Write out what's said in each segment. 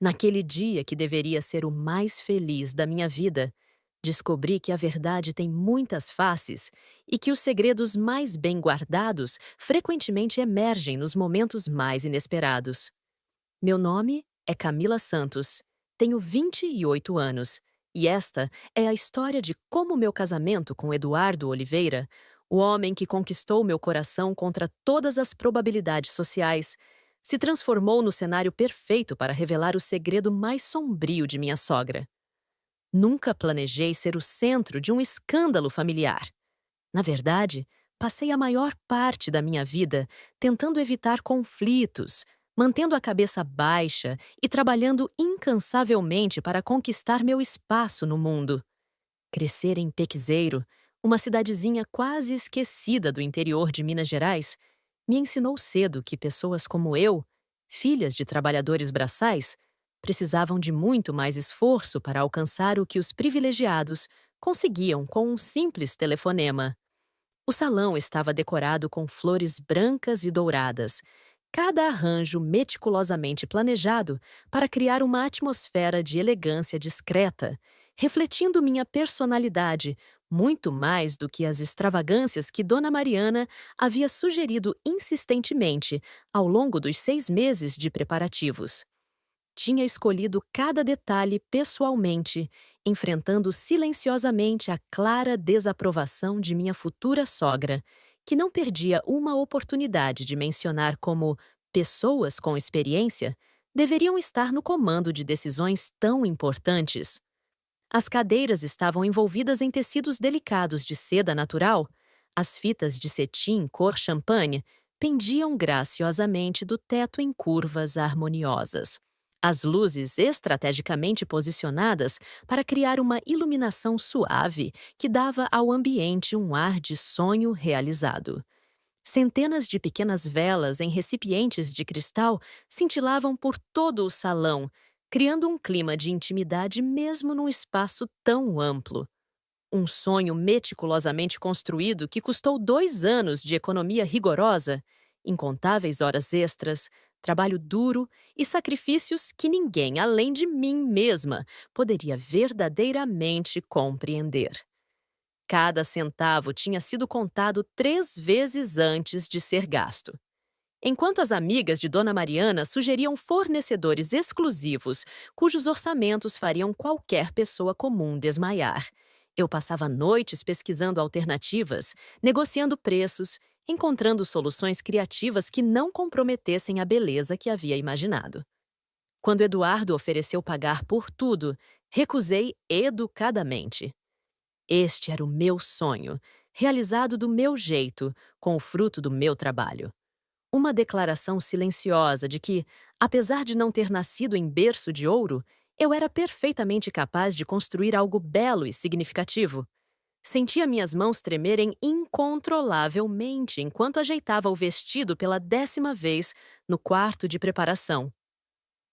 Naquele dia que deveria ser o mais feliz da minha vida, descobri que a verdade tem muitas faces e que os segredos mais bem guardados frequentemente emergem nos momentos mais inesperados. Meu nome é Camila Santos, tenho 28 anos e esta é a história de como meu casamento com Eduardo Oliveira, o homem que conquistou meu coração contra todas as probabilidades sociais, se transformou no cenário perfeito para revelar o segredo mais sombrio de minha sogra. Nunca planejei ser o centro de um escândalo familiar. Na verdade, passei a maior parte da minha vida tentando evitar conflitos, mantendo a cabeça baixa e trabalhando incansavelmente para conquistar meu espaço no mundo. Crescer em Pequizeiro, uma cidadezinha quase esquecida do interior de Minas Gerais, me ensinou cedo que pessoas como eu, filhas de trabalhadores braçais, precisavam de muito mais esforço para alcançar o que os privilegiados conseguiam com um simples telefonema. O salão estava decorado com flores brancas e douradas, cada arranjo meticulosamente planejado para criar uma atmosfera de elegância discreta, refletindo minha personalidade muito mais do que as extravagâncias que Dona Mariana havia sugerido insistentemente ao longo dos 6 meses de preparativos. Tinha escolhido cada detalhe pessoalmente, enfrentando silenciosamente a clara desaprovação de minha futura sogra, que não perdia uma oportunidade de mencionar como pessoas com experiência deveriam estar no comando de decisões tão importantes. As cadeiras estavam envolvidas em tecidos delicados de seda natural, as fitas de cetim cor champanhe pendiam graciosamente do teto em curvas harmoniosas. As luzes estrategicamente posicionadas para criar uma iluminação suave que dava ao ambiente um ar de sonho realizado. Centenas de pequenas velas em recipientes de cristal cintilavam por todo o salão, criando um clima de intimidade mesmo num espaço tão amplo. Um sonho meticulosamente construído que custou 2 anos de economia rigorosa, incontáveis horas extras, trabalho duro e sacrifícios que ninguém, além de mim mesma, poderia verdadeiramente compreender. Cada centavo tinha sido contado 3 vezes antes de ser gasto. Enquanto as amigas de Dona Mariana sugeriam fornecedores exclusivos, cujos orçamentos fariam qualquer pessoa comum desmaiar, eu passava noites pesquisando alternativas, negociando preços, encontrando soluções criativas que não comprometessem a beleza que havia imaginado. Quando Eduardo ofereceu pagar por tudo, recusei educadamente. Este era o meu sonho, realizado do meu jeito, com o fruto do meu trabalho. Uma declaração silenciosa de que, apesar de não ter nascido em berço de ouro, eu era perfeitamente capaz de construir algo belo e significativo. Sentia minhas mãos tremerem incontrolavelmente enquanto ajeitava o vestido pela 10ª vez no quarto de preparação.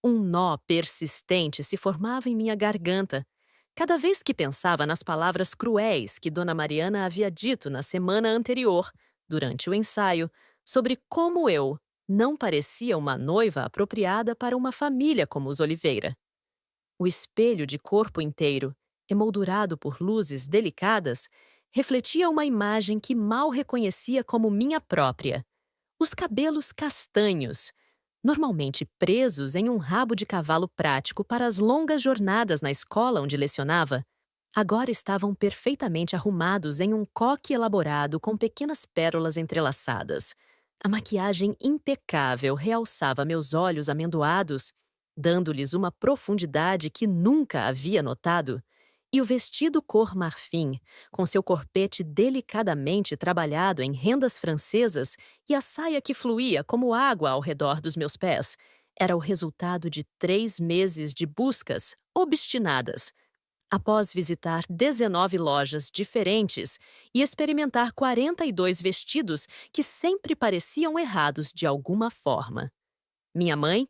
Um nó persistente se formava em minha garganta, cada vez que pensava nas palavras cruéis que Dona Mariana havia dito na semana anterior, durante o ensaio, sobre como eu não parecia uma noiva apropriada para uma família como os Oliveira. O espelho de corpo inteiro, emoldurado por luzes delicadas, refletia uma imagem que mal reconhecia como minha própria. Os cabelos castanhos, normalmente presos em um rabo de cavalo prático para as longas jornadas na escola onde lecionava, agora estavam perfeitamente arrumados em um coque elaborado com pequenas pérolas entrelaçadas. A maquiagem impecável realçava meus olhos amendoados, dando-lhes uma profundidade que nunca havia notado, e o vestido cor marfim, com seu corpete delicadamente trabalhado em rendas francesas e a saia que fluía como água ao redor dos meus pés, era o resultado de 3 meses de buscas obstinadas. Após visitar 19 lojas diferentes e experimentar 42 vestidos que sempre pareciam errados de alguma forma. Minha mãe,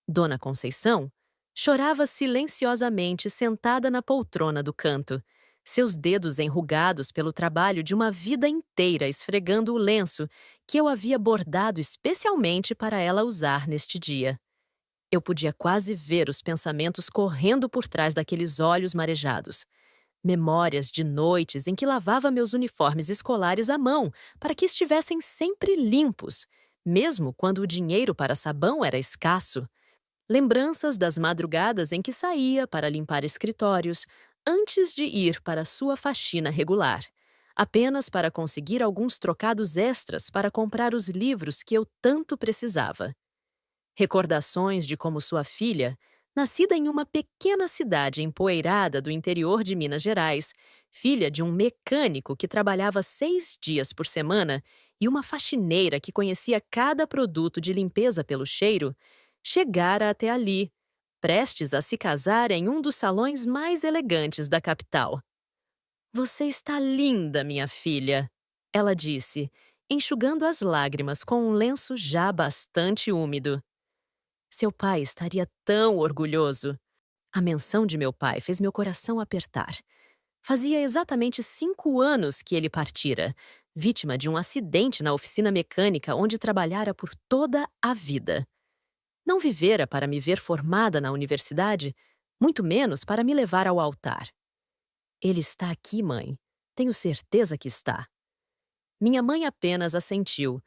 Dona Conceição, chorava silenciosamente sentada na poltrona do canto, seus dedos enrugados pelo trabalho de uma vida inteira esfregando o lenço que eu havia bordado especialmente para ela usar neste dia. Eu podia quase ver os pensamentos correndo por trás daqueles olhos marejados. Memórias de noites em que lavava meus uniformes escolares à mão para que estivessem sempre limpos, mesmo quando o dinheiro para sabão era escasso. Lembranças das madrugadas em que saía para limpar escritórios antes de ir para sua faxina regular, apenas para conseguir alguns trocados extras para comprar os livros que eu tanto precisava. Recordações de como sua filha, nascida em uma pequena cidade empoeirada do interior de Minas Gerais, filha de um mecânico que trabalhava 6 dias por semana e uma faxineira que conhecia cada produto de limpeza pelo cheiro, chegara até ali, prestes a se casar em um dos salões mais elegantes da capital. "Você está linda, minha filha", ela disse, enxugando as lágrimas com um lenço já bastante úmido. Seu pai estaria tão orgulhoso. A menção de meu pai fez meu coração apertar. Fazia exatamente 5 anos que ele partira, vítima de um acidente na oficina mecânica onde trabalhara por toda a vida. Não vivera para me ver formada na universidade, muito menos para me levar ao altar. "Ele está aqui, mãe. Tenho certeza que está." Minha mãe apenas assentiu,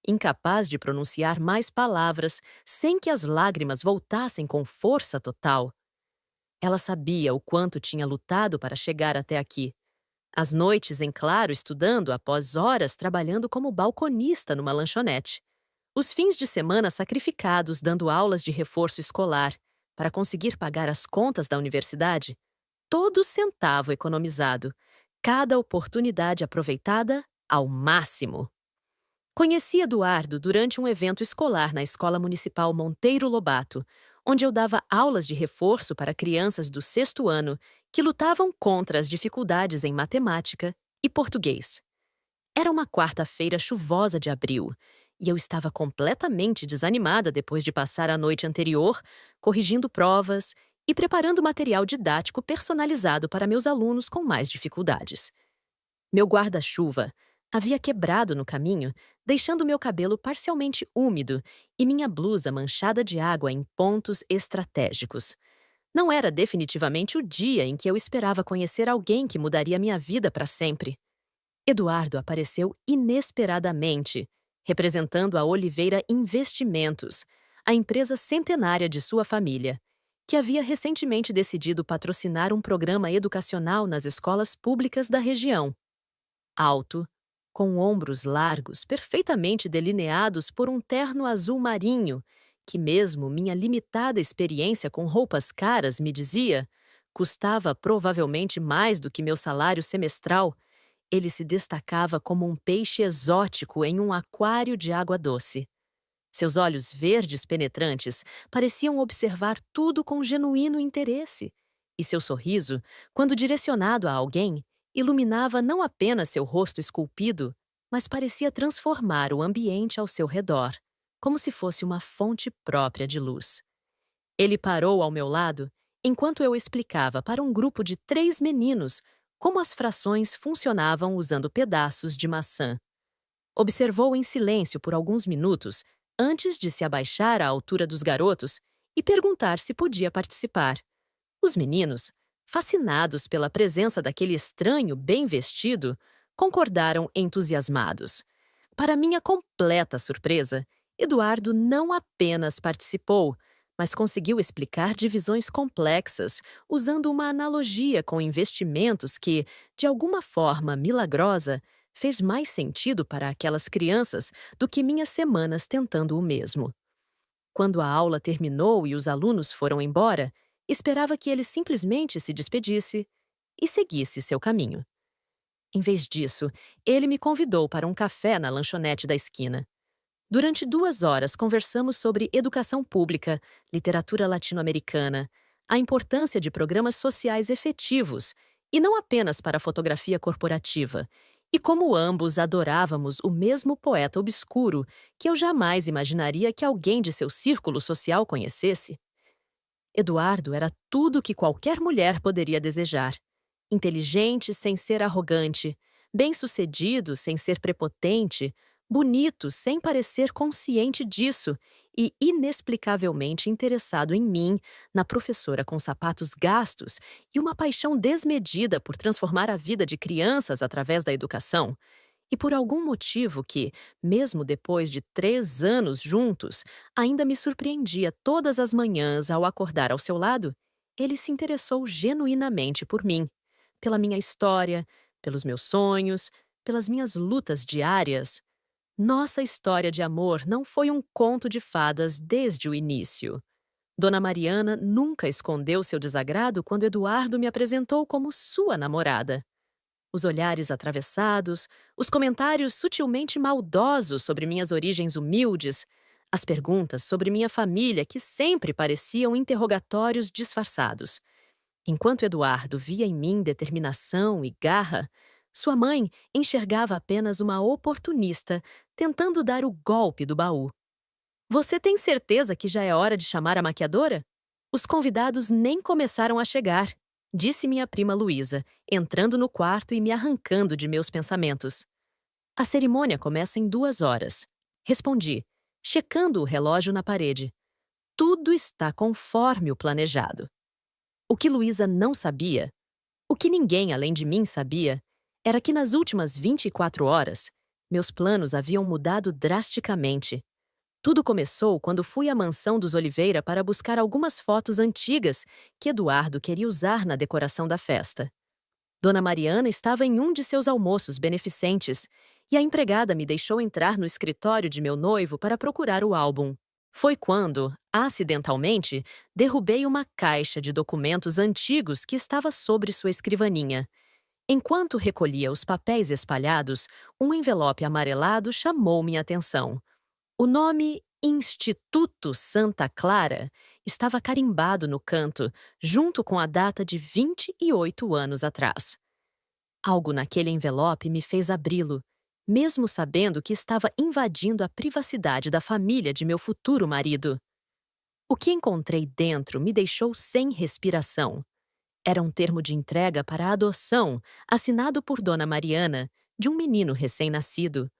incapaz de pronunciar mais palavras sem que as lágrimas voltassem com força total. Ela sabia o quanto tinha lutado para chegar até aqui. As noites em claro estudando após horas trabalhando como balconista numa lanchonete. Os fins de semana sacrificados dando aulas de reforço escolar para conseguir pagar as contas da universidade. Todo centavo economizado, cada oportunidade aproveitada ao máximo. Conheci Eduardo durante um evento escolar na Escola Municipal Monteiro Lobato, onde eu dava aulas de reforço para crianças do 6º ano que lutavam contra as dificuldades em matemática e português. Era uma quarta-feira chuvosa de abril, e eu estava completamente desanimada depois de passar a noite anterior corrigindo provas e preparando material didático personalizado para meus alunos com mais dificuldades. Meu guarda-chuva havia quebrado no caminho, deixando meu cabelo parcialmente úmido e minha blusa manchada de água em pontos estratégicos. Não era definitivamente o dia em que eu esperava conhecer alguém que mudaria minha vida para sempre. Eduardo apareceu inesperadamente, representando a Oliveira Investimentos, a empresa centenária de sua família, que havia recentemente decidido patrocinar um programa educacional nas escolas públicas da região. Alto, com ombros largos, perfeitamente delineados por um terno azul marinho, que mesmo minha limitada experiência com roupas caras me dizia, custava provavelmente mais do que meu salário semestral, ele se destacava como um peixe exótico em um aquário de água doce. Seus olhos verdes penetrantes pareciam observar tudo com genuíno interesse, e seu sorriso, quando direcionado a alguém, iluminava não apenas seu rosto esculpido, mas parecia transformar o ambiente ao seu redor, como se fosse uma fonte própria de luz. Ele parou ao meu lado enquanto eu explicava para um grupo de 3 meninos como as frações funcionavam usando pedaços de maçã. Observou em silêncio por alguns minutos antes de se abaixar à altura dos garotos e perguntar se podia participar. Os meninos, fascinados pela presença daquele estranho bem vestido, concordaram entusiasmados. Para minha completa surpresa, Eduardo não apenas participou, mas conseguiu explicar divisões complexas usando uma analogia com investimentos que, de alguma forma milagrosa, fez mais sentido para aquelas crianças do que minhas semanas tentando o mesmo. Quando a aula terminou e os alunos foram embora, esperava que ele simplesmente se despedisse e seguisse seu caminho. Em vez disso, ele me convidou para um café na lanchonete da esquina. Durante 2 horas conversamos sobre educação pública, literatura latino-americana, a importância de programas sociais efetivos, e não apenas para a fotografia corporativa, e como ambos adorávamos o mesmo poeta obscuro que eu jamais imaginaria que alguém de seu círculo social conhecesse. Eduardo era tudo o que qualquer mulher poderia desejar. Inteligente sem ser arrogante, bem-sucedido sem ser prepotente, bonito sem parecer consciente disso e inexplicavelmente interessado em mim, na professora com sapatos gastos e uma paixão desmedida por transformar a vida de crianças através da educação. E por algum motivo que, mesmo depois de 3 anos juntos, ainda me surpreendia todas as manhãs ao acordar ao seu lado, ele se interessou genuinamente por mim, pela minha história, pelos meus sonhos, pelas minhas lutas diárias. Nossa história de amor não foi um conto de fadas desde o início. Dona Mariana nunca escondeu seu desagrado quando Eduardo me apresentou como sua namorada. Os olhares atravessados, os comentários sutilmente maldosos sobre minhas origens humildes, as perguntas sobre minha família que sempre pareciam interrogatórios disfarçados. Enquanto Eduardo via em mim determinação e garra, sua mãe enxergava apenas uma oportunista tentando dar o golpe do baú. Você tem certeza que já é hora de chamar a maquiadora? Os convidados nem começaram a chegar, disse minha prima Luísa, entrando no quarto e me arrancando de meus pensamentos. A cerimônia começa em 2 horas. Respondi, checando o relógio na parede. Tudo está conforme o planejado. O que Luísa não sabia, o que ninguém além de mim sabia, era que nas últimas 24 horas, meus planos haviam mudado drasticamente. Tudo começou quando fui à mansão dos Oliveira para buscar algumas fotos antigas que Eduardo queria usar na decoração da festa. Dona Mariana estava em um de seus almoços beneficentes e a empregada me deixou entrar no escritório de meu noivo para procurar o álbum. Foi quando, acidentalmente, derrubei uma caixa de documentos antigos que estava sobre sua escrivaninha. Enquanto recolhia os papéis espalhados, um envelope amarelado chamou minha atenção. O nome Instituto Santa Clara estava carimbado no canto, junto com a data de 28 anos atrás. Algo naquele envelope me fez abri-lo, mesmo sabendo que estava invadindo a privacidade da família de meu futuro marido. O que encontrei dentro me deixou sem respiração. Era um termo de entrega para a adoção, assinado por Dona Mariana, de um menino recém-nascido.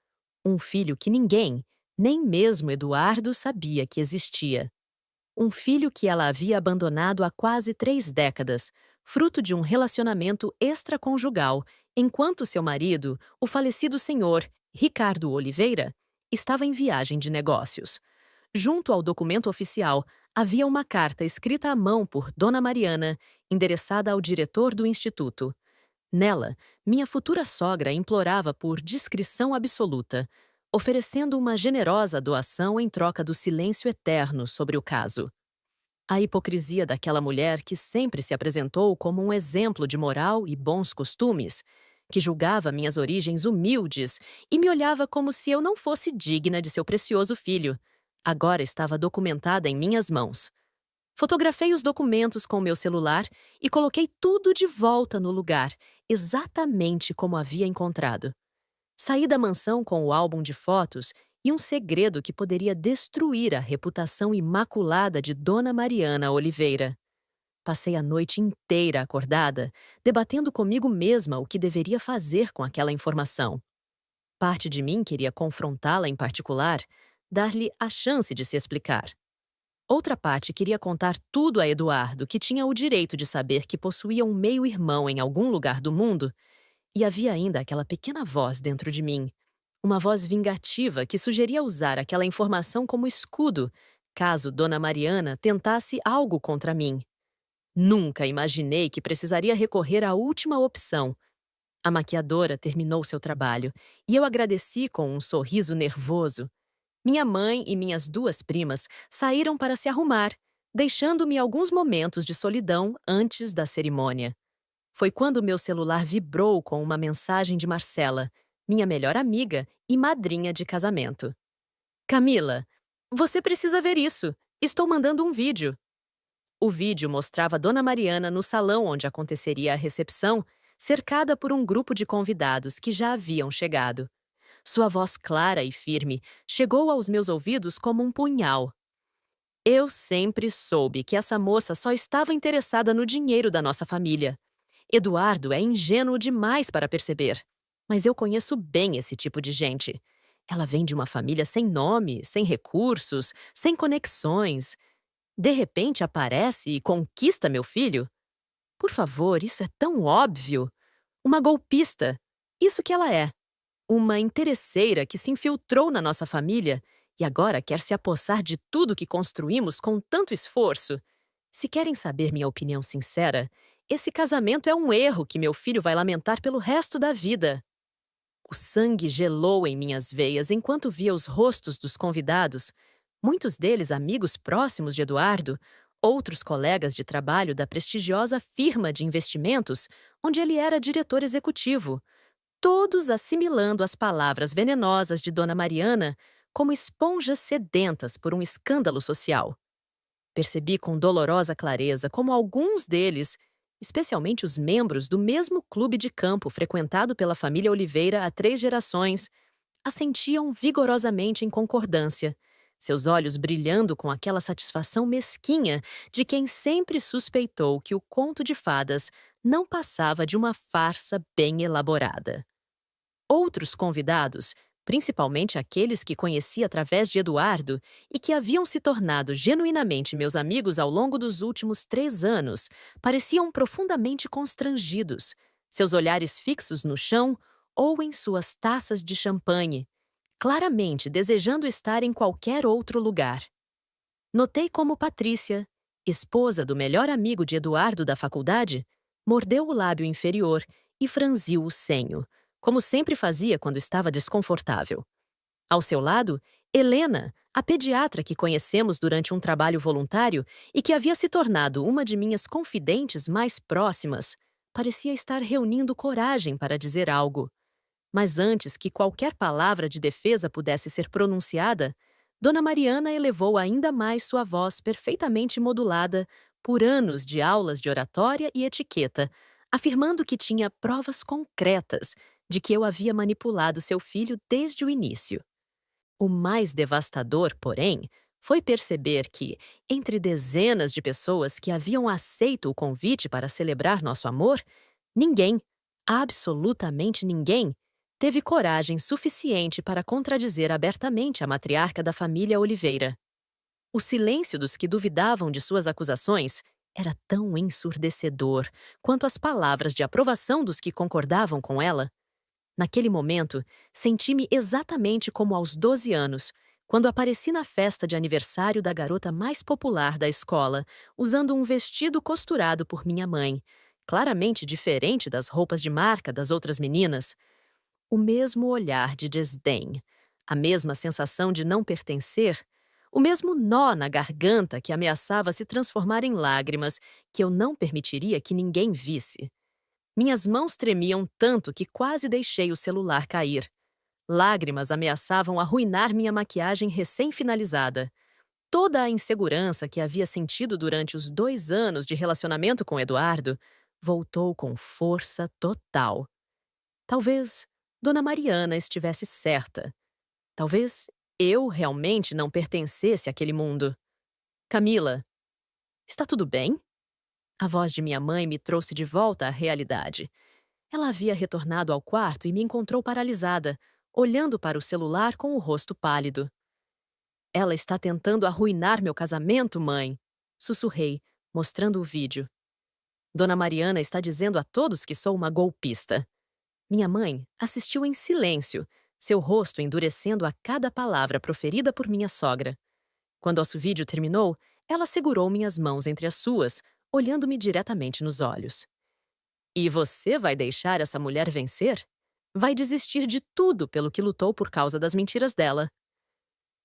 Um filho que ninguém, nem mesmo Eduardo, sabia que existia. Um filho que ela havia abandonado há quase 3 décadas, fruto de um relacionamento extraconjugal, enquanto seu marido, o falecido senhor Ricardo Oliveira, estava em viagem de negócios. Junto ao documento oficial, havia uma carta escrita à mão por Dona Mariana, endereçada ao diretor do instituto. Nela, minha futura sogra implorava por discrição absoluta, oferecendo uma generosa doação em troca do silêncio eterno sobre o caso. A hipocrisia daquela mulher que sempre se apresentou como um exemplo de moral e bons costumes, que julgava minhas origens humildes e me olhava como se eu não fosse digna de seu precioso filho, agora estava documentada em minhas mãos. Fotografei os documentos com meu celular e coloquei tudo de volta no lugar, exatamente como havia encontrado. Saí da mansão com o álbum de fotos e um segredo que poderia destruir a reputação imaculada de Dona Mariana Oliveira. Passei a noite inteira acordada, debatendo comigo mesma o que deveria fazer com aquela informação. Parte de mim queria confrontá-la em particular, dar-lhe a chance de se explicar. Outra parte queria contar tudo a Eduardo, que tinha o direito de saber que possuía um meio-irmão em algum lugar do mundo, e havia ainda aquela pequena voz dentro de mim, uma voz vingativa que sugeria usar aquela informação como escudo, caso Dona Mariana tentasse algo contra mim. Nunca imaginei que precisaria recorrer à última opção. A maquiadora terminou seu trabalho e eu agradeci com um sorriso nervoso. Minha mãe e minhas 2 primas saíram para se arrumar, deixando-me alguns momentos de solidão antes da cerimônia. Foi quando meu celular vibrou com uma mensagem de Marcela, minha melhor amiga e madrinha de casamento. Camila, você precisa ver isso. Estou mandando um vídeo. O vídeo mostrava Dona Mariana no salão onde aconteceria a recepção, cercada por um grupo de convidados que já haviam chegado. Sua voz clara e firme chegou aos meus ouvidos como um punhal. Eu sempre soube que essa moça só estava interessada no dinheiro da nossa família. Eduardo é ingênuo demais para perceber. Mas eu conheço bem esse tipo de gente. Ela vem de uma família sem nome, sem recursos, sem conexões. De repente aparece e conquista meu filho? Por favor, isso é tão óbvio. Uma golpista. Isso que ela é. Uma interesseira que se infiltrou na nossa família e agora quer se apossar de tudo que construímos com tanto esforço. Se querem saber minha opinião sincera, esse casamento é um erro que meu filho vai lamentar pelo resto da vida. O sangue gelou em minhas veias enquanto via os rostos dos convidados, muitos deles amigos próximos de Eduardo, outros colegas de trabalho da prestigiosa firma de investimentos onde ele era diretor executivo, todos assimilando as palavras venenosas de Dona Mariana como esponjas sedentas por um escândalo social. Percebi com dolorosa clareza como alguns deles, especialmente os membros do mesmo clube de campo frequentado pela família Oliveira há 3 gerações, assentiam vigorosamente em concordância, seus olhos brilhando com aquela satisfação mesquinha de quem sempre suspeitou que o conto de fadas não passava de uma farsa bem elaborada. Outros convidados, principalmente aqueles que conheci através de Eduardo e que haviam se tornado genuinamente meus amigos ao longo dos últimos 3 anos, pareciam profundamente constrangidos, seus olhares fixos no chão ou em suas taças de champanhe, claramente desejando estar em qualquer outro lugar. Notei como Patrícia, esposa do melhor amigo de Eduardo da faculdade, mordeu o lábio inferior e franziu o senho, como sempre fazia quando estava desconfortável. Ao seu lado, Helena, a pediatra que conhecemos durante um trabalho voluntário e que havia se tornado uma de minhas confidentes mais próximas, parecia estar reunindo coragem para dizer algo. Mas antes que qualquer palavra de defesa pudesse ser pronunciada, Dona Mariana elevou ainda mais sua voz perfeitamente modulada por anos de aulas de oratória e etiqueta, afirmando que tinha provas concretas de que eu havia manipulado seu filho desde o início. O mais devastador, porém, foi perceber que, entre dezenas de pessoas que haviam aceito o convite para celebrar nosso amor, ninguém, absolutamente ninguém, teve coragem suficiente para contradizer abertamente a matriarca da família Oliveira. O silêncio dos que duvidavam de suas acusações era tão ensurdecedor quanto as palavras de aprovação dos que concordavam com ela. Naquele momento, senti-me exatamente como aos 12 anos, quando apareci na festa de aniversário da garota mais popular da escola, usando um vestido costurado por minha mãe, claramente diferente das roupas de marca das outras meninas. O mesmo olhar de desdém, a mesma sensação de não pertencer, o mesmo nó na garganta que ameaçava se transformar em lágrimas que eu não permitiria que ninguém visse. Minhas mãos tremiam tanto que quase deixei o celular cair. Lágrimas ameaçavam arruinar minha maquiagem recém-finalizada. Toda a insegurança que havia sentido durante os 2 anos de relacionamento com Eduardo voltou com força total. Talvez Dona Mariana estivesse certa. Talvez eu realmente não pertencesse àquele mundo. Camila, está tudo bem? A voz de minha mãe me trouxe de volta à realidade. Ela havia retornado ao quarto e me encontrou paralisada, olhando para o celular com o rosto pálido. Ela está tentando arruinar meu casamento, mãe, sussurrei, mostrando o vídeo. Dona Mariana está dizendo a todos que sou uma golpista. Minha mãe assistiu em silêncio, seu rosto endurecendo a cada palavra proferida por minha sogra. Quando nosso vídeo terminou, ela segurou minhas mãos entre as suas, olhando-me diretamente nos olhos. E você vai deixar essa mulher vencer? Vai desistir de tudo pelo que lutou por causa das mentiras dela.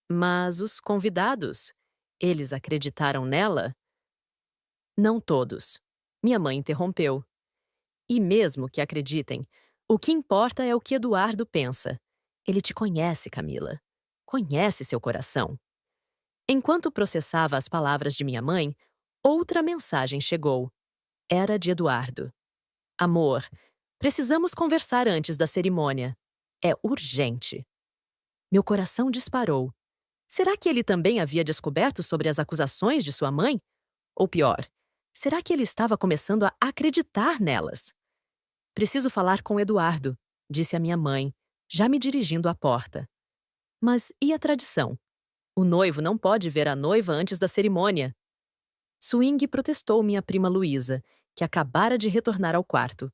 Mas os convidados, eles acreditaram nela? Não todos. Minha mãe interrompeu. E mesmo que acreditem, o que importa é o que Eduardo pensa. Ele te conhece, Camila. Conhece seu coração. Enquanto processava as palavras de minha mãe, outra mensagem chegou. Era de Eduardo. Amor, precisamos conversar antes da cerimônia. É urgente. Meu coração disparou. Será que ele também havia descoberto sobre as acusações de sua mãe? Ou pior, será que ele estava começando a acreditar nelas? Preciso falar com Eduardo, disse a minha mãe, já me dirigindo à porta. Mas e a tradição? O noivo não pode ver a noiva antes da cerimônia. Swing protestou minha prima Luísa, que acabara de retornar ao quarto.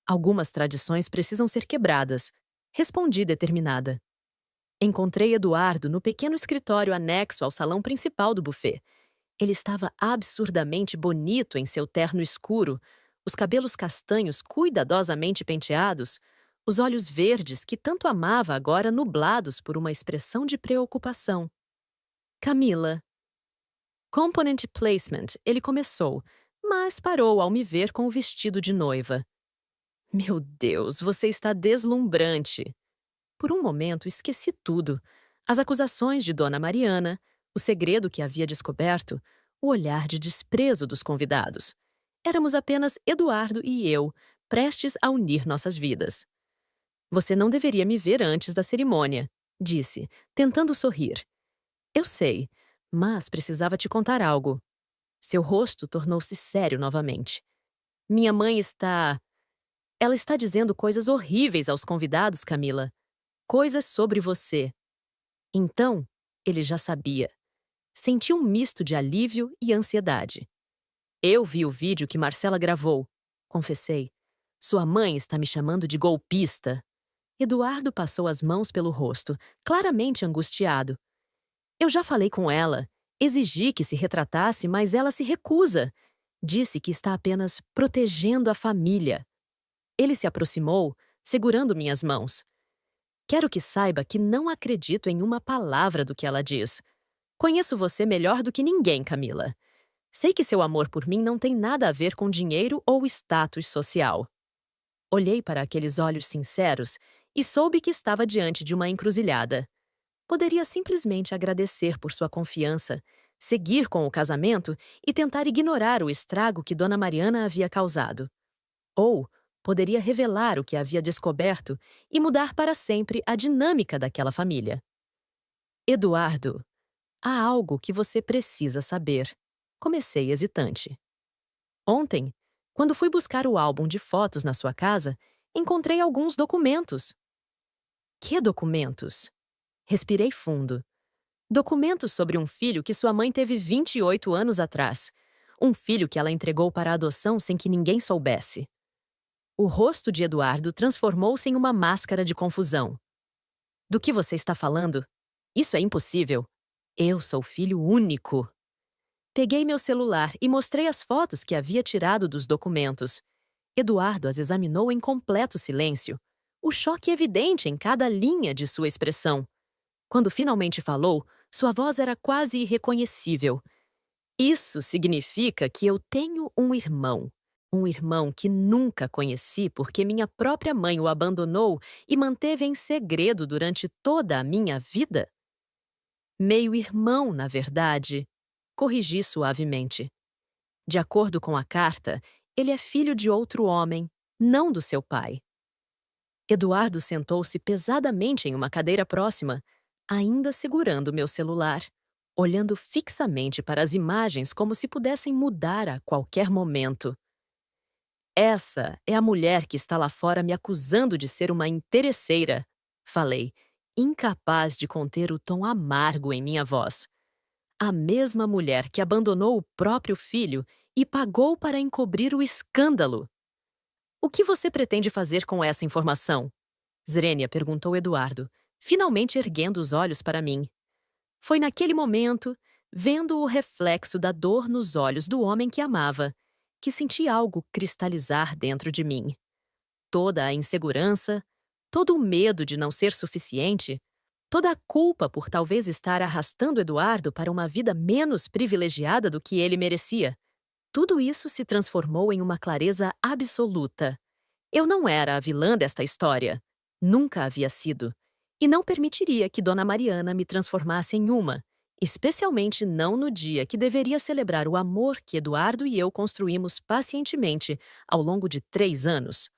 Algumas tradições precisam ser quebradas, respondi determinada. Encontrei Eduardo no pequeno escritório anexo ao salão principal do buffet. Ele estava absurdamente bonito em seu terno escuro, os cabelos castanhos cuidadosamente penteados, os olhos verdes que tanto amava agora nublados por uma expressão de preocupação. Camila. Component placement, ele começou, mas parou ao me ver com o vestido de noiva. Meu Deus, você está deslumbrante. Por um momento esqueci tudo. As acusações de Dona Mariana, o segredo que havia descoberto, o olhar de desprezo dos convidados. Éramos apenas Eduardo e eu, prestes a unir nossas vidas. Você não deveria me ver antes da cerimônia, disse, tentando sorrir. Eu sei, mas precisava te contar algo. Seu rosto tornou-se sério novamente. Minha mãe está... Ela está dizendo coisas horríveis aos convidados, Camila. Coisas sobre você. Então, ele já sabia. Senti um misto de alívio e ansiedade. Eu vi o vídeo que Marcela gravou, confessei. Sua mãe está me chamando de golpista. Eduardo passou as mãos pelo rosto, claramente angustiado. Eu já falei com ela, exigi que se retratasse, mas ela se recusa. Disse que está apenas protegendo a família. Ele se aproximou, segurando minhas mãos. Quero que saiba que não acredito em uma palavra do que ela diz. Conheço você melhor do que ninguém, Camila. Sei que seu amor por mim não tem nada a ver com dinheiro ou status social. Olhei para aqueles olhos sinceros e soube que estava diante de uma encruzilhada. Poderia simplesmente agradecer por sua confiança, seguir com o casamento e tentar ignorar o estrago que Dona Mariana havia causado. Ou poderia revelar o que havia descoberto e mudar para sempre a dinâmica daquela família. Eduardo, há algo que você precisa saber. Comecei hesitante. Ontem, quando fui buscar o álbum de fotos na sua casa, encontrei alguns documentos. Que documentos? Respirei fundo. Documentos sobre um filho que sua mãe teve 28 anos atrás. Um filho que ela entregou para adoção sem que ninguém soubesse. O rosto de Eduardo transformou-se em uma máscara de confusão. Do que você está falando? Isso é impossível. Eu sou filho único. Peguei meu celular e mostrei as fotos que havia tirado dos documentos. Eduardo as examinou em completo silêncio, o choque evidente em cada linha de sua expressão. Quando finalmente falou, sua voz era quase irreconhecível. Isso significa que eu tenho um irmão. Um irmão que nunca conheci porque minha própria mãe o abandonou e manteve em segredo durante toda a minha vida? Meio-irmão, na verdade, corrigi suavemente. De acordo com a carta, ele é filho de outro homem, não do seu pai. Eduardo sentou-se pesadamente em uma cadeira próxima, ainda segurando meu celular, olhando fixamente para as imagens como se pudessem mudar a qualquer momento. Essa é a mulher que está lá fora me acusando de ser uma interesseira, falei, incapaz de conter o tom amargo em minha voz. A mesma mulher que abandonou o próprio filho e pagou para encobrir o escândalo. O que você pretende fazer com essa informação? Zrenia perguntou Eduardo, finalmente erguendo os olhos para mim. Foi naquele momento, vendo o reflexo da dor nos olhos do homem que amava, que senti algo cristalizar dentro de mim. Toda a insegurança, todo o medo de não ser suficiente, toda a culpa por talvez estar arrastando Eduardo para uma vida menos privilegiada do que ele merecia. Tudo isso se transformou em uma clareza absoluta. Eu não era a vilã desta história. Nunca havia sido. E não permitiria que Dona Mariana me transformasse em uma, especialmente não no dia que deveria celebrar o amor que Eduardo e eu construímos pacientemente ao longo de 3 anos.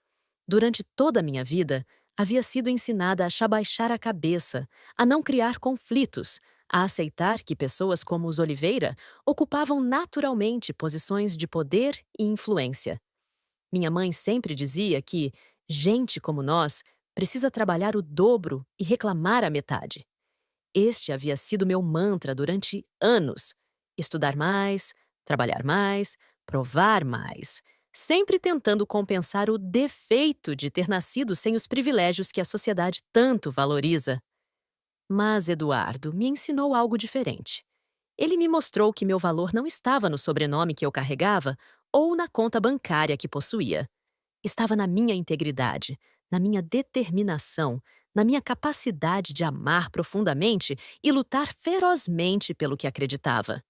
Durante toda a minha vida, havia sido ensinada a baixar a cabeça, a não criar conflitos, a aceitar que pessoas como os Oliveira ocupavam naturalmente posições de poder e influência. Minha mãe sempre dizia que gente como nós precisa trabalhar o dobro e reclamar a metade. Este havia sido meu mantra durante anos. Estudar mais, trabalhar mais, provar mais, sempre tentando compensar o defeito de ter nascido sem os privilégios que a sociedade tanto valoriza. Mas Eduardo me ensinou algo diferente. Ele me mostrou que meu valor não estava no sobrenome que eu carregava ou na conta bancária que possuía. Estava na minha integridade, na minha determinação, na minha capacidade de amar profundamente e lutar ferozmente pelo que acreditava.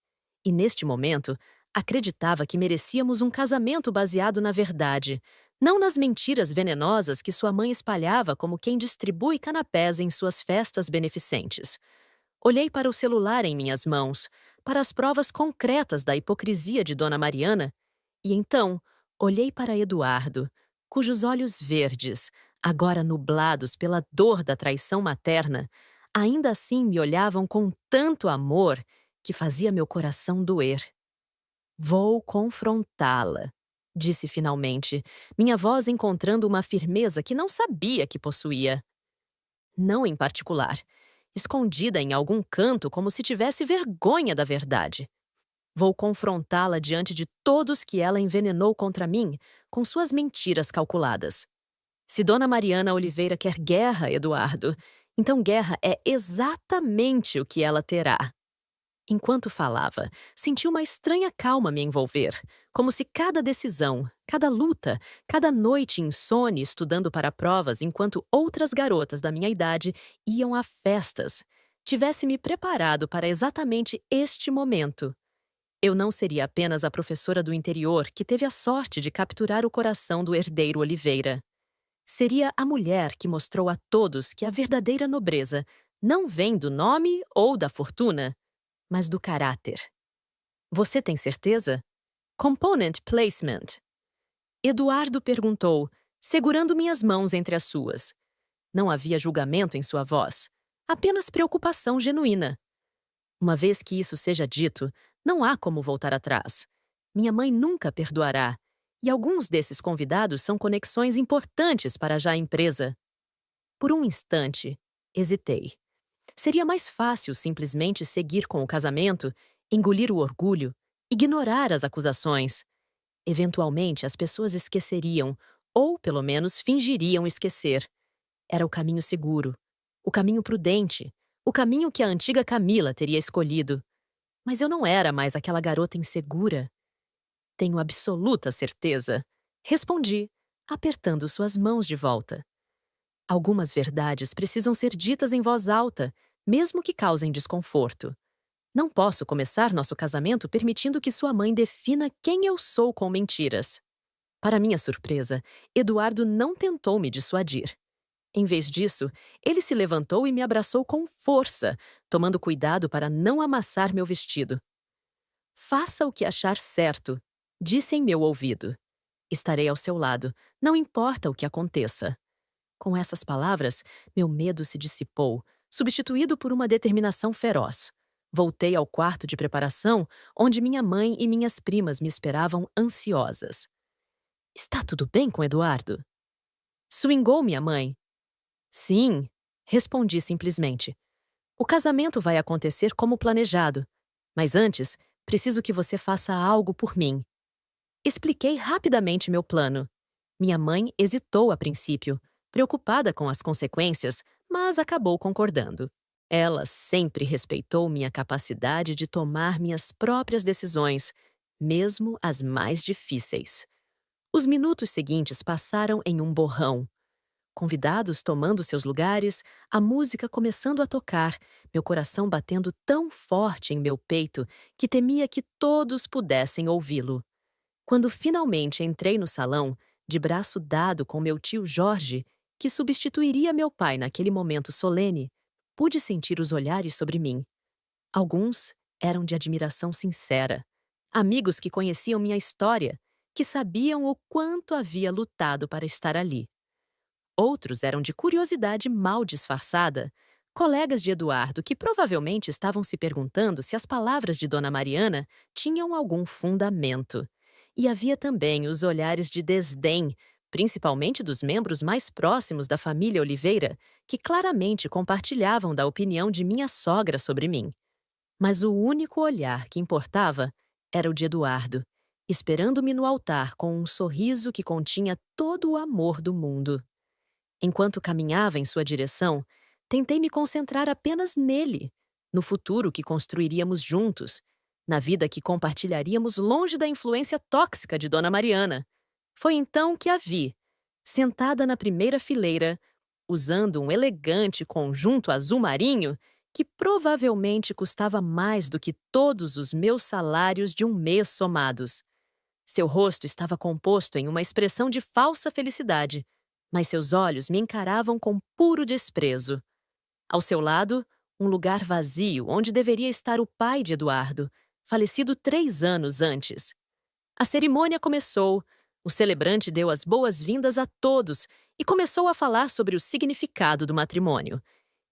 E neste momento, acreditava que merecíamos um casamento baseado na verdade, não nas mentiras venenosas que sua mãe espalhava como quem distribui canapés em suas festas beneficentes. Olhei para o celular em minhas mãos, para as provas concretas da hipocrisia de Dona Mariana, e então olhei para Eduardo, cujos olhos verdes, agora nublados pela dor da traição materna, ainda assim me olhavam com tanto amor que fazia meu coração doer. Vou confrontá-la, disse finalmente, minha voz encontrando uma firmeza que não sabia que possuía. Não em particular, escondida em algum canto como se tivesse vergonha da verdade. Vou confrontá-la diante de todos que ela envenenou contra mim com suas mentiras calculadas. Se Dona Mariana Oliveira quer guerra, Eduardo, então guerra é exatamente o que ela terá. Enquanto falava, senti uma estranha calma me envolver, como se cada decisão, cada luta, cada noite insone estudando para provas enquanto outras garotas da minha idade iam a festas, tivesse me preparado para exatamente este momento. Eu não seria apenas a professora do interior que teve a sorte de capturar o coração do herdeiro Oliveira. Seria a mulher que mostrou a todos que a verdadeira nobreza não vem do nome ou da fortuna, mas do caráter. Você tem certeza? Component placement. Eduardo perguntou, segurando minhas mãos entre as suas. Não havia julgamento em sua voz, apenas preocupação genuína. Uma vez que isso seja dito, não há como voltar atrás. Minha mãe nunca perdoará, e alguns desses convidados são conexões importantes para já a empresa. Por um instante, hesitei. Seria mais fácil simplesmente seguir com o casamento, engolir o orgulho, ignorar as acusações. Eventualmente, as pessoas esqueceriam, ou pelo menos fingiriam esquecer. Era o caminho seguro, o caminho prudente, o caminho que a antiga Camila teria escolhido. Mas eu não era mais aquela garota insegura. Tenho absoluta certeza, respondi, apertando suas mãos de volta. Algumas verdades precisam ser ditas em voz alta, mesmo que causem desconforto. Não posso começar nosso casamento permitindo que sua mãe defina quem eu sou com mentiras. Para minha surpresa, Eduardo não tentou me dissuadir. Em vez disso, ele se levantou e me abraçou com força, tomando cuidado para não amassar meu vestido. Faça o que achar certo, disse em meu ouvido. Estarei ao seu lado, não importa o que aconteça. Com essas palavras, meu medo se dissipou, substituído por uma determinação feroz. Voltei ao quarto de preparação, onde minha mãe e minhas primas me esperavam ansiosas. Está tudo bem com Eduardo? Swingou minha mãe. Sim, respondi simplesmente. O casamento vai acontecer como planejado, mas antes, preciso que você faça algo por mim. Expliquei rapidamente meu plano. Minha mãe hesitou a princípio, preocupada com as consequências, mas acabou concordando. Ela sempre respeitou minha capacidade de tomar minhas próprias decisões, mesmo as mais difíceis. Os minutos seguintes passaram em um borrão. Convidados tomando seus lugares, a música começando a tocar, meu coração batendo tão forte em meu peito que temia que todos pudessem ouvi-lo. Quando finalmente entrei no salão, de braço dado com meu tio Jorge, que substituiria meu pai naquele momento solene, pude sentir os olhares sobre mim. Alguns eram de admiração sincera, amigos que conheciam minha história, que sabiam o quanto havia lutado para estar ali. Outros eram de curiosidade mal disfarçada, colegas de Eduardo que provavelmente estavam se perguntando se as palavras de Dona Mariana tinham algum fundamento. E havia também os olhares de desdém, principalmente dos membros mais próximos da família Oliveira, que claramente compartilhavam da opinião de minha sogra sobre mim. Mas o único olhar que importava era o de Eduardo, esperando-me no altar com um sorriso que continha todo o amor do mundo. Enquanto caminhava em sua direção, tentei me concentrar apenas nele, no futuro que construiríamos juntos, na vida que compartilharíamos longe da influência tóxica de Dona Mariana. Foi então que a vi, sentada na primeira fileira, usando um elegante conjunto azul marinho que provavelmente custava mais do que todos os meus salários de um mês somados. Seu rosto estava composto em uma expressão de falsa felicidade, mas seus olhos me encaravam com puro desprezo. Ao seu lado, um lugar vazio onde deveria estar o pai de Eduardo, falecido 3 anos antes. A cerimônia começou, o celebrante deu as boas-vindas a todos e começou a falar sobre o significado do matrimônio.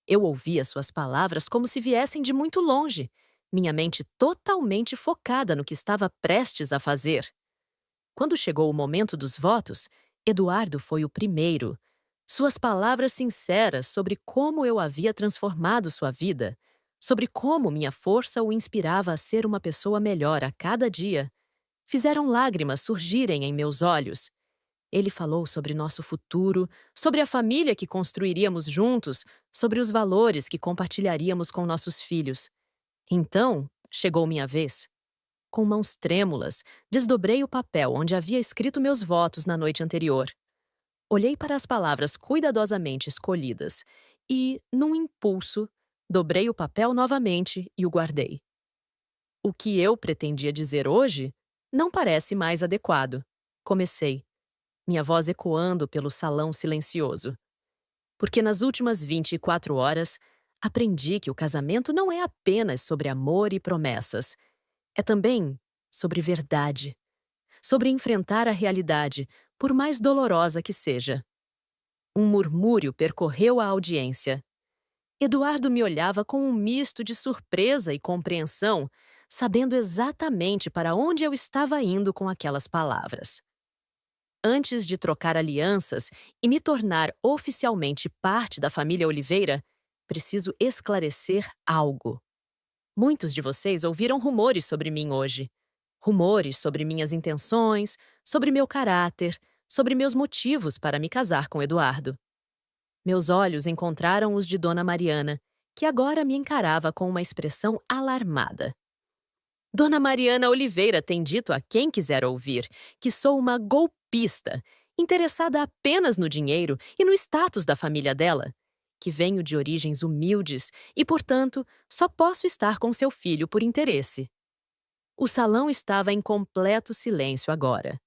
Eu ouvia suas palavras como se viessem de muito longe, minha mente totalmente focada no que estava prestes a fazer. Quando chegou o momento dos votos, Eduardo foi o primeiro. Suas palavras sinceras sobre como eu havia transformado sua vida, sobre como minha força o inspirava a ser uma pessoa melhor a cada dia, fizeram lágrimas surgirem em meus olhos. Ele falou sobre nosso futuro, sobre a família que construiríamos juntos, sobre os valores que compartilharíamos com nossos filhos. Então, chegou minha vez. Com mãos trêmulas, desdobrei o papel onde havia escrito meus votos na noite anterior. Olhei para as palavras cuidadosamente escolhidas e, num impulso, dobrei o papel novamente e o guardei. O que eu pretendia dizer hoje não parece mais adequado. Comecei, minha voz ecoando pelo salão silencioso. Porque nas últimas 24 horas, aprendi que o casamento não é apenas sobre amor e promessas. É também sobre verdade. Sobre enfrentar a realidade, por mais dolorosa que seja. Um murmúrio percorreu a audiência. Eduardo me olhava com um misto de surpresa e compreensão, sabendo exatamente para onde eu estava indo com aquelas palavras. Antes de trocar alianças e me tornar oficialmente parte da família Oliveira, preciso esclarecer algo. Muitos de vocês ouviram rumores sobre mim hoje. Rumores sobre minhas intenções, sobre meu caráter, sobre meus motivos para me casar com Eduardo. Meus olhos encontraram os de Dona Mariana, que agora me encarava com uma expressão alarmada. Dona Mariana Oliveira tem dito a quem quiser ouvir que sou uma golpista, interessada apenas no dinheiro e no status da família dela, que venho de origens humildes e, portanto, só posso estar com seu filho por interesse. O salão estava em completo silêncio agora.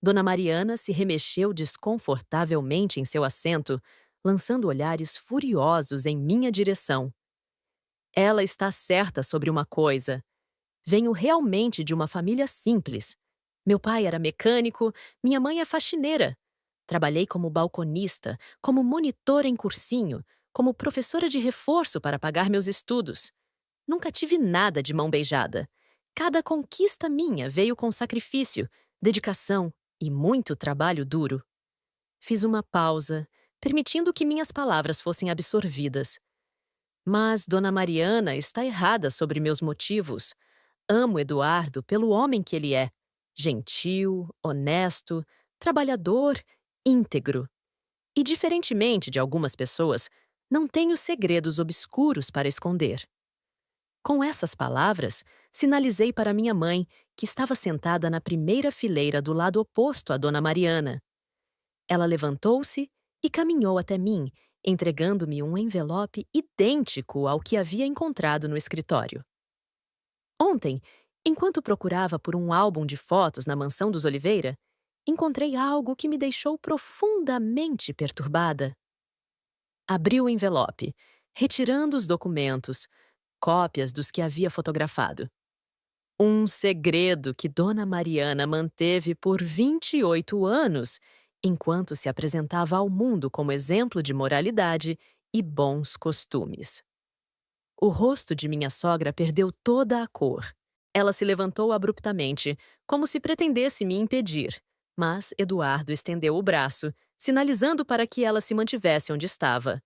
Dona Mariana se remexeu desconfortavelmente em seu assento, lançando olhares furiosos em minha direção. Ela está certa sobre uma coisa. Venho realmente de uma família simples. Meu pai era mecânico, minha mãe é faxineira. Trabalhei como balconista, como monitora em cursinho, como professora de reforço para pagar meus estudos. Nunca tive nada de mão beijada. Cada conquista minha veio com sacrifício, dedicação e muito trabalho duro. Fiz uma pausa, permitindo que minhas palavras fossem absorvidas. Mas Dona Mariana está errada sobre meus motivos. Amo Eduardo pelo homem que ele é. Gentil, honesto, trabalhador, íntegro. E, diferentemente de algumas pessoas, não tenho segredos obscuros para esconder. Com essas palavras, sinalizei para minha mãe, que estava sentada na primeira fileira do lado oposto a Dona Mariana. Ela levantou-se e caminhou até mim, entregando-me um envelope idêntico ao que havia encontrado no escritório. Ontem, enquanto procurava por um álbum de fotos na mansão dos Oliveira, encontrei algo que me deixou profundamente perturbada. Abri o envelope, retirando os documentos, cópias dos que havia fotografado. Um segredo que Dona Mariana manteve por 28 anos, enquanto se apresentava ao mundo como exemplo de moralidade e bons costumes. O rosto de minha sogra perdeu toda a cor. Ela se levantou abruptamente, como se pretendesse me impedir, Mas Eduardo estendeu o braço, sinalizando para que ela se mantivesse onde estava.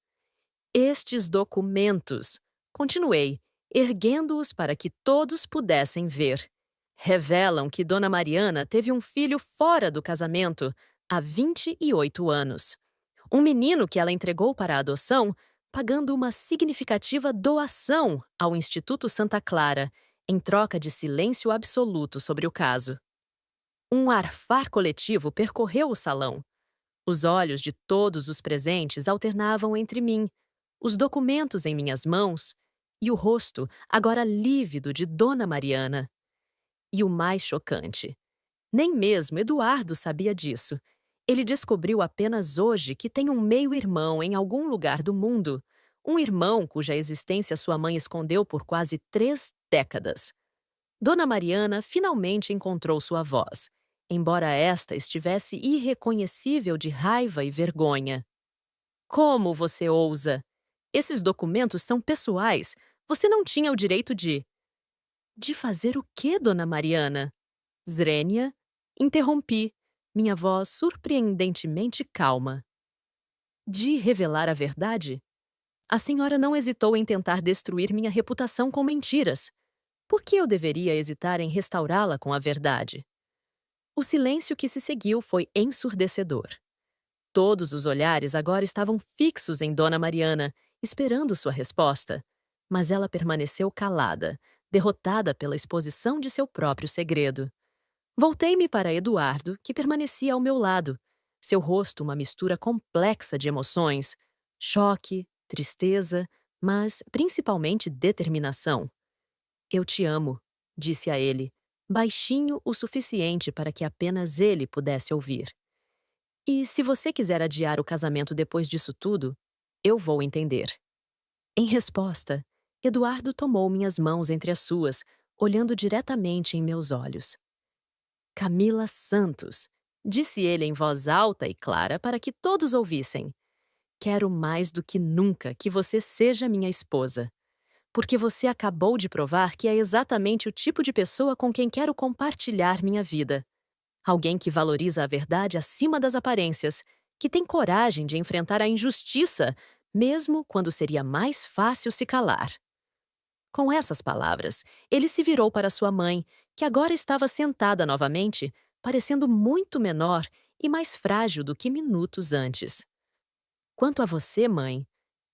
Estes documentos, continuei, erguendo-os para que todos pudessem ver, revelam que Dona Mariana teve um filho fora do casamento há 28 anos. Um menino que ela entregou para a adoção, pagando uma significativa doação ao Instituto Santa Clara, em troca de silêncio absoluto sobre o caso. Um arfar coletivo percorreu o salão. Os olhos de todos os presentes alternavam entre mim, os documentos em minhas mãos e o rosto, agora lívido, de Dona Mariana. E o mais chocante: nem mesmo Eduardo sabia disso. Ele descobriu apenas hoje que tem um meio-irmão em algum lugar do mundo, um irmão cuja existência sua mãe escondeu por quase 3 décadas. Dona Mariana finalmente encontrou sua voz, embora esta estivesse irreconhecível de raiva e vergonha. Como você ousa? Esses documentos são pessoais. Você não tinha o direito de... De fazer o quê, Dona Mariana? Zrenia? Interrompi, minha voz surpreendentemente calma. De revelar a verdade? A senhora não hesitou em tentar destruir minha reputação com mentiras. Por que eu deveria hesitar em restaurá-la com a verdade? O silêncio que se seguiu foi ensurdecedor. Todos os olhares agora estavam fixos em Dona Mariana, esperando sua resposta. Mas ela permaneceu calada, derrotada pela exposição de seu próprio segredo. Voltei-me para Eduardo, que permanecia ao meu lado, seu rosto uma mistura complexa de emoções, choque, tristeza, mas principalmente determinação. Eu te amo, disse a ele, baixinho o suficiente para que apenas ele pudesse ouvir. E se você quiser adiar o casamento depois disso tudo, eu vou entender. Em resposta, Eduardo tomou minhas mãos entre as suas, olhando diretamente em meus olhos. Camila Santos, disse ele em voz alta e clara para que todos ouvissem. Quero mais do que nunca que você seja minha esposa. Porque você acabou de provar que é exatamente o tipo de pessoa com quem quero compartilhar minha vida. Alguém que valoriza a verdade acima das aparências, que tem coragem de enfrentar a injustiça, mesmo quando seria mais fácil se calar. Com essas palavras, ele se virou para sua mãe, que agora estava sentada novamente, parecendo muito menor e mais frágil do que minutos antes. Quanto a você, mãe,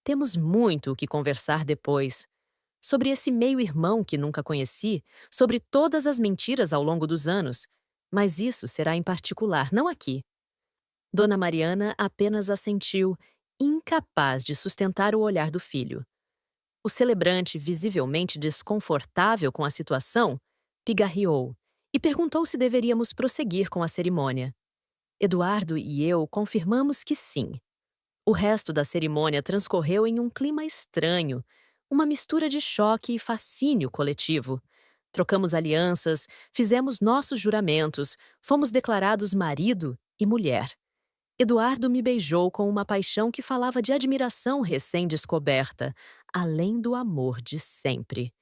temos muito o que conversar depois. Sobre esse meio-irmão que nunca conheci, sobre todas as mentiras ao longo dos anos, mas isso será em particular, não aqui. Dona Mariana apenas assentiu, incapaz de sustentar o olhar do filho. O celebrante, visivelmente desconfortável com a situação, pigarreou e perguntou se deveríamos prosseguir com a cerimônia. Eduardo e eu confirmamos que sim. O resto da cerimônia transcorreu em um clima estranho, uma mistura de choque e fascínio coletivo. Trocamos alianças, fizemos nossos juramentos, fomos declarados marido e mulher. Eduardo me beijou com uma paixão que falava de admiração recém-descoberta, além do amor de sempre.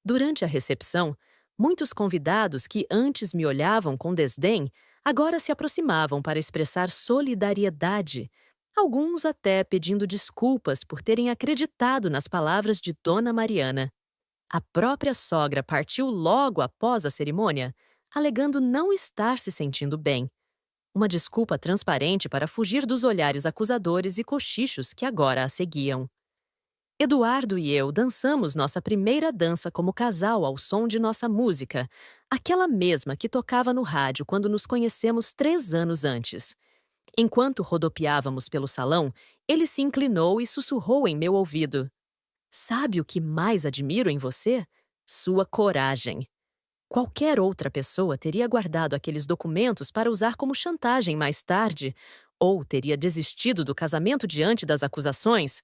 Durante a recepção, muitos convidados que antes me olhavam com desdém, agora se aproximavam para expressar solidariedade, alguns até pedindo desculpas por terem acreditado nas palavras de Dona Mariana. A própria sogra partiu logo após a cerimônia, alegando não estar se sentindo bem. Uma desculpa transparente para fugir dos olhares acusadores e cochichos que agora a seguiam. Eduardo e eu dançamos nossa primeira dança como casal ao som de nossa música, aquela mesma que tocava no rádio quando nos conhecemos 3 anos antes. Enquanto rodopiávamos pelo salão, ele se inclinou e sussurrou em meu ouvido. Sabe o que mais admiro em você? Sua coragem. Qualquer outra pessoa teria guardado aqueles documentos para usar como chantagem mais tarde, ou teria desistido do casamento diante das acusações.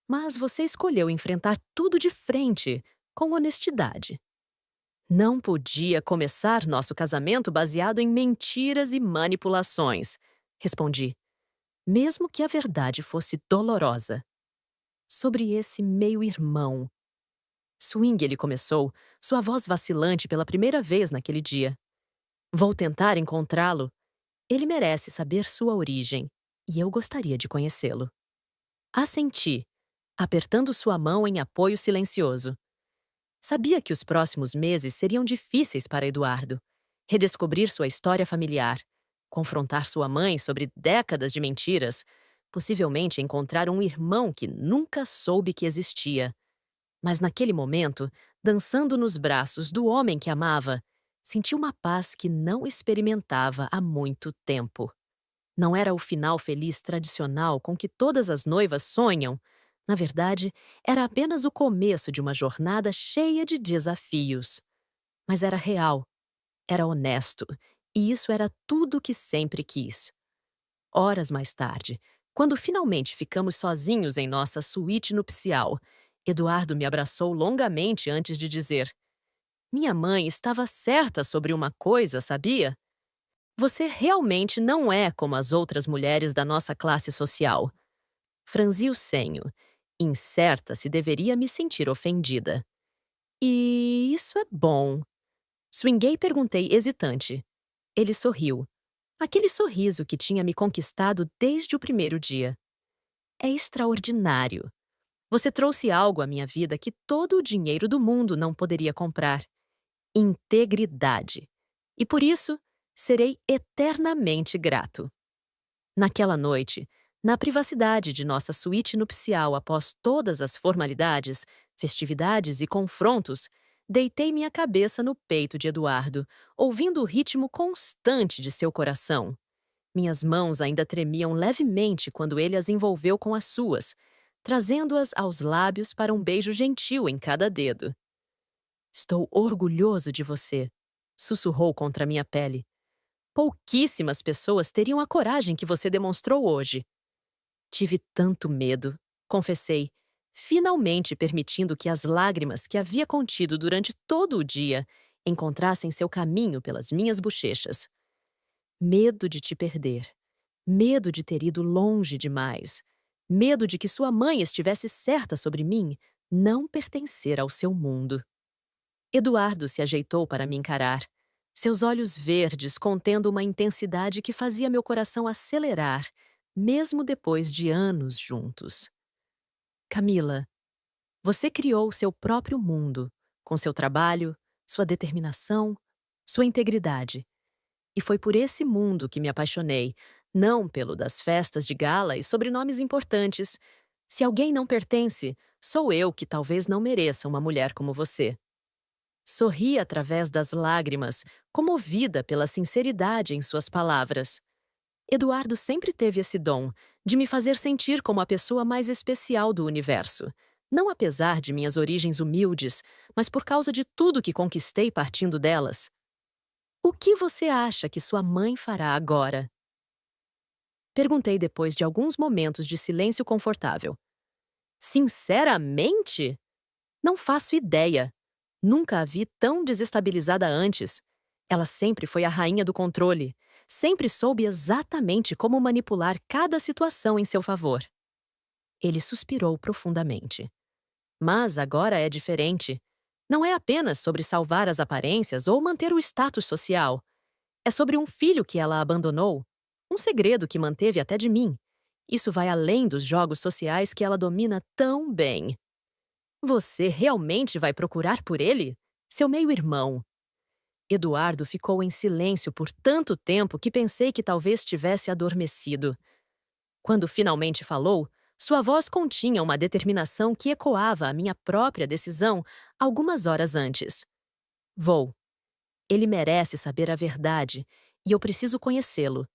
Mas você escolheu enfrentar tudo de frente, com honestidade. Não podia começar nosso casamento baseado em mentiras e manipulações, respondi, mesmo que a verdade fosse dolorosa. Sobre esse meio-irmão. Swing, ele começou, sua voz vacilante pela primeira vez naquele dia. Vou tentar encontrá-lo. Ele merece saber sua origem, e eu gostaria de conhecê-lo. Assenti, apertando sua mão em apoio silencioso. Sabia que os próximos meses seriam difíceis para Eduardo. Redescobrir sua história familiar, confrontar sua mãe sobre décadas de mentiras, possivelmente encontrar um irmão que nunca soube que existia. Mas naquele momento, dançando nos braços do homem que amava, senti uma paz que não experimentava há muito tempo. Não era o final feliz tradicional com que todas as noivas sonham. Na verdade, era apenas o começo de uma jornada cheia de desafios. Mas era real, era honesto, e isso era tudo o que sempre quis. Horas mais tarde, quando finalmente ficamos sozinhos em nossa suíte nupcial, Eduardo me abraçou longamente antes de dizer: Minha mãe estava certa sobre uma coisa, sabia? Você realmente não é como as outras mulheres da nossa classe social. Franzi o senho, incerta se deveria me sentir ofendida. E isso é bom. Swinguei e perguntei hesitante. Ele sorriu. Aquele sorriso que tinha me conquistado desde o primeiro dia. É extraordinário. Você trouxe algo à minha vida que todo o dinheiro do mundo não poderia comprar. Integridade. E por isso, serei eternamente grato. Naquela noite, na privacidade de nossa suíte nupcial após todas as formalidades, festividades e confrontos, deitei minha cabeça no peito de Eduardo, ouvindo o ritmo constante de seu coração. Minhas mãos ainda tremiam levemente quando ele as envolveu com as suas, trazendo-as aos lábios para um beijo gentil em cada dedo. Estou orgulhoso de você, sussurrou contra minha pele. Pouquíssimas pessoas teriam a coragem que você demonstrou hoje. Tive tanto medo, confessei, finalmente permitindo que as lágrimas que havia contido durante todo o dia encontrassem seu caminho pelas minhas bochechas. Medo de te perder. Medo de ter ido longe demais. Medo de que sua mãe estivesse certa sobre mim, não pertencer ao seu mundo. Eduardo se ajeitou para me encarar. Seus olhos verdes contendo uma intensidade que fazia meu coração acelerar, mesmo depois de anos juntos. Camila, você criou seu próprio mundo, com seu trabalho, sua determinação, sua integridade. E foi por esse mundo que me apaixonei, não pelo das festas de gala e sobrenomes importantes. Se alguém não pertence, sou eu que talvez não mereça uma mulher como você. Sorri através das lágrimas, comovida pela sinceridade em suas palavras. Eduardo sempre teve esse dom de me fazer sentir como a pessoa mais especial do universo. Não apesar de minhas origens humildes, mas por causa de tudo que conquistei partindo delas. O que você acha que sua mãe fará agora? Perguntei depois de alguns momentos de silêncio confortável. Sinceramente? Não faço ideia. Nunca a vi tão desestabilizada antes. Ela sempre foi a rainha do controle. Sempre soube exatamente como manipular cada situação em seu favor. Ele suspirou profundamente. Mas agora é diferente. Não é apenas sobre salvar as aparências ou manter o status social. É sobre um filho que ela abandonou. Um segredo que manteve até de mim. Isso vai além dos jogos sociais que ela domina tão bem. Você realmente vai procurar por ele? Seu meio-irmão. Eduardo ficou em silêncio por tanto tempo que pensei que talvez tivesse adormecido. Quando finalmente falou, sua voz continha uma determinação que ecoava a minha própria decisão algumas horas antes. Vou. Ele merece saber a verdade e eu preciso conhecê-lo.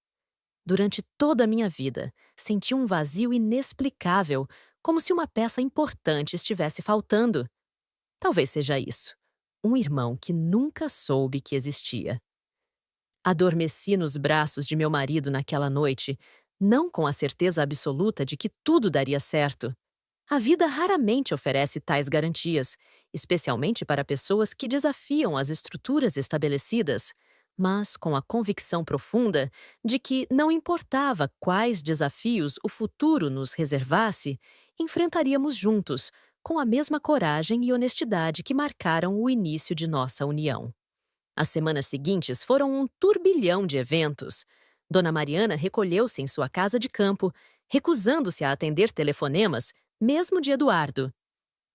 Durante toda a minha vida, senti um vazio inexplicável, como se uma peça importante estivesse faltando. Talvez seja isso. Um irmão que nunca soube que existia. Adormeci nos braços de meu marido naquela noite, não com a certeza absoluta de que tudo daria certo. A vida raramente oferece tais garantias, especialmente para pessoas que desafiam as estruturas estabelecidas, mas com a convicção profunda de que, não importava quais desafios o futuro nos reservasse, enfrentaríamos juntos, com a mesma coragem e honestidade que marcaram o início de nossa união. As semanas seguintes foram um turbilhão de eventos. Dona Mariana recolheu-se em sua casa de campo, recusando-se a atender telefonemas, mesmo de Eduardo.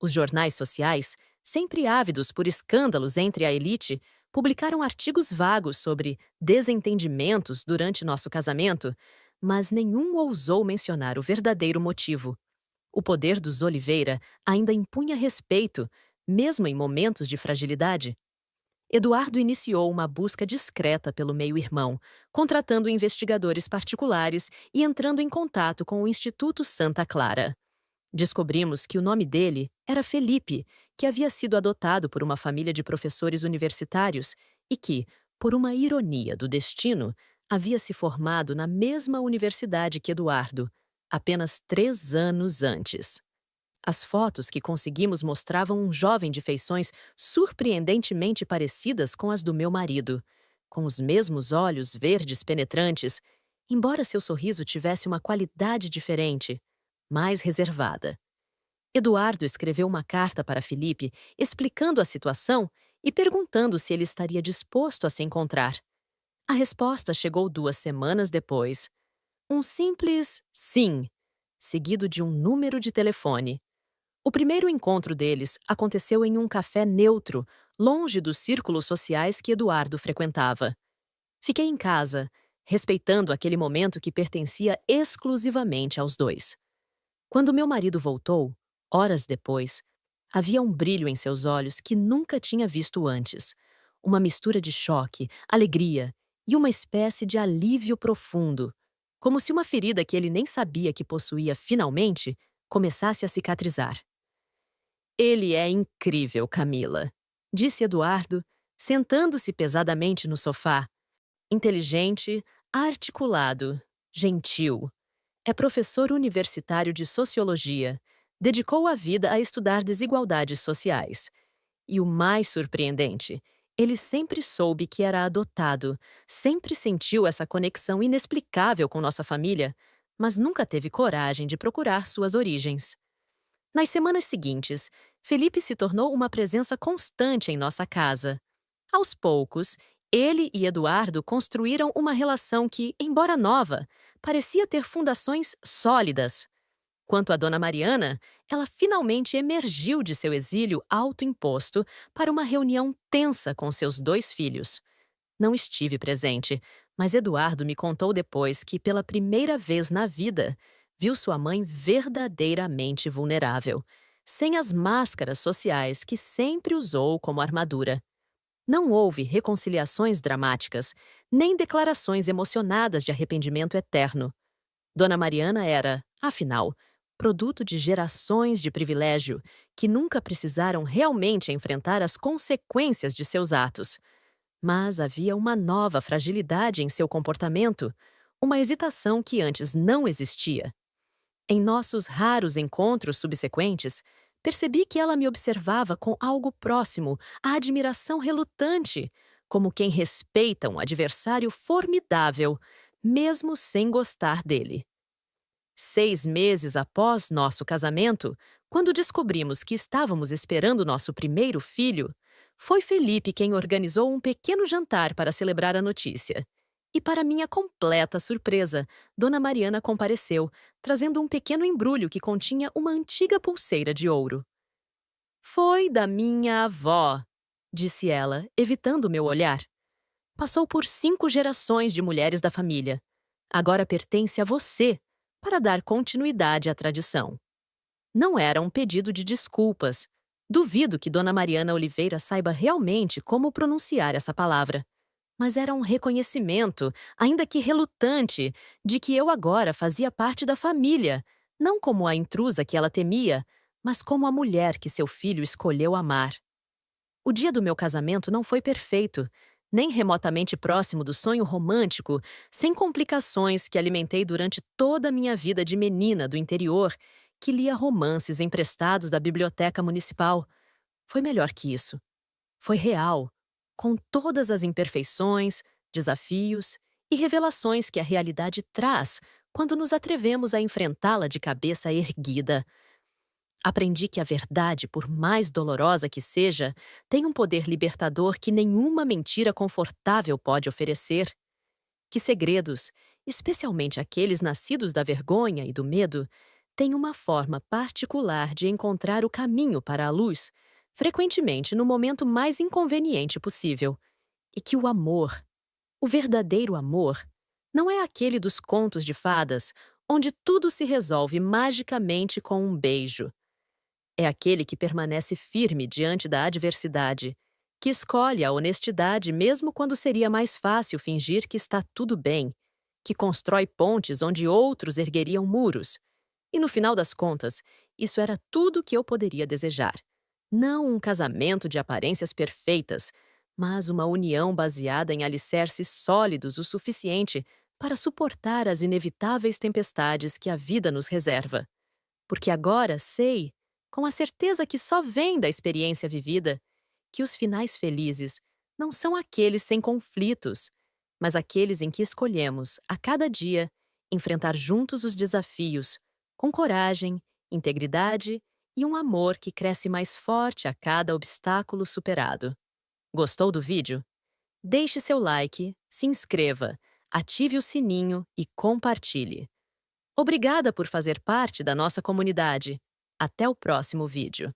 Os jornais sociais, sempre ávidos por escândalos entre a elite, publicaram artigos vagos sobre desentendimentos durante nosso casamento, mas nenhum ousou mencionar o verdadeiro motivo. O poder dos Oliveira ainda impunha respeito, mesmo em momentos de fragilidade. Eduardo iniciou uma busca discreta pelo meio-irmão, contratando investigadores particulares e entrando em contato com o Instituto Santa Clara. Descobrimos que o nome dele era Felipe, que havia sido adotado por uma família de professores universitários e que, por uma ironia do destino, havia se formado na mesma universidade que Eduardo, apenas 3 anos antes. As fotos que conseguimos mostravam um jovem de feições surpreendentemente parecidas com as do meu marido, com os mesmos olhos verdes penetrantes, embora seu sorriso tivesse uma qualidade diferente, mais reservada. Eduardo escreveu uma carta para Felipe explicando a situação e perguntando se ele estaria disposto a se encontrar. A resposta chegou 2 semanas depois. Um simples sim, seguido de um número de telefone. O primeiro encontro deles aconteceu em um café neutro, longe dos círculos sociais que Eduardo frequentava. Fiquei em casa, respeitando aquele momento que pertencia exclusivamente aos dois. Quando meu marido voltou, horas depois, havia um brilho em seus olhos que nunca tinha visto antes. Uma mistura de choque, alegria e uma espécie de alívio profundo, como se uma ferida que ele nem sabia que possuía finalmente começasse a cicatrizar. Ele é incrível, Camila, disse Eduardo, sentando-se pesadamente no sofá. Inteligente, articulado, gentil. É professor universitário de sociologia. Dedicou a vida a estudar desigualdades sociais. E o mais surpreendente, ele sempre soube que era adotado, sempre sentiu essa conexão inexplicável com nossa família, mas nunca teve coragem de procurar suas origens. Nas semanas seguintes, Felipe se tornou uma presença constante em nossa casa. Aos poucos, ele e Eduardo construíram uma relação que, embora nova, parecia ter fundações sólidas. Quanto à Dona Mariana, ela finalmente emergiu de seu exílio autoimposto para uma reunião tensa com seus 2 filhos. Não estive presente, mas Eduardo me contou depois que, pela primeira vez na vida, viu sua mãe verdadeiramente vulnerável, sem as máscaras sociais que sempre usou como armadura. Não houve reconciliações dramáticas, nem declarações emocionadas de arrependimento eterno. Dona Mariana era, afinal, produto de gerações de privilégio que nunca precisaram realmente enfrentar as consequências de seus atos. Mas havia uma nova fragilidade em seu comportamento, uma hesitação que antes não existia. Em nossos raros encontros subsequentes, percebi que ela me observava com algo próximo à admiração relutante, como quem respeita um adversário formidável, mesmo sem gostar dele. 6 meses após nosso casamento, quando descobrimos que estávamos esperando nosso primeiro filho, foi Felipe quem organizou um pequeno jantar para celebrar a notícia. E, para minha completa surpresa, Dona Mariana compareceu, trazendo um pequeno embrulho que continha uma antiga pulseira de ouro. Foi da minha avó, disse ela, evitando meu olhar. Passou por 5 gerações de mulheres da família. Agora pertence a você, para dar continuidade à tradição. Não era um pedido de desculpas. Duvido que Dona Mariana Oliveira saiba realmente como pronunciar essa palavra. Mas era um reconhecimento, ainda que relutante, de que eu agora fazia parte da família, não como a intrusa que ela temia, mas como a mulher que seu filho escolheu amar. O dia do meu casamento não foi perfeito, nem remotamente próximo do sonho romântico, sem complicações que alimentei durante toda a minha vida de menina do interior, que lia romances emprestados da biblioteca municipal. Foi melhor que isso. Foi real, com todas as imperfeições, desafios e revelações que a realidade traz quando nos atrevemos a enfrentá-la de cabeça erguida. Aprendi que a verdade, por mais dolorosa que seja, tem um poder libertador que nenhuma mentira confortável pode oferecer. Que segredos, especialmente aqueles nascidos da vergonha e do medo, têm uma forma particular de encontrar o caminho para a luz, frequentemente no momento mais inconveniente possível. E que o amor, o verdadeiro amor, não é aquele dos contos de fadas, onde tudo se resolve magicamente com um beijo. É aquele que permanece firme diante da adversidade, que escolhe a honestidade mesmo quando seria mais fácil fingir que está tudo bem, que constrói pontes onde outros ergueriam muros. E no final das contas, isso era tudo que eu poderia desejar. Não um casamento de aparências perfeitas, mas uma união baseada em alicerces sólidos o suficiente para suportar as inevitáveis tempestades que a vida nos reserva. Porque agora sei, com a certeza que só vem da experiência vivida, que os finais felizes não são aqueles sem conflitos, mas aqueles em que escolhemos, a cada dia, enfrentar juntos os desafios, com coragem, integridade e um amor que cresce mais forte a cada obstáculo superado. Gostou do vídeo? Deixe seu like, se inscreva, ative o sininho e compartilhe. Obrigada por fazer parte da nossa comunidade. Até o próximo vídeo.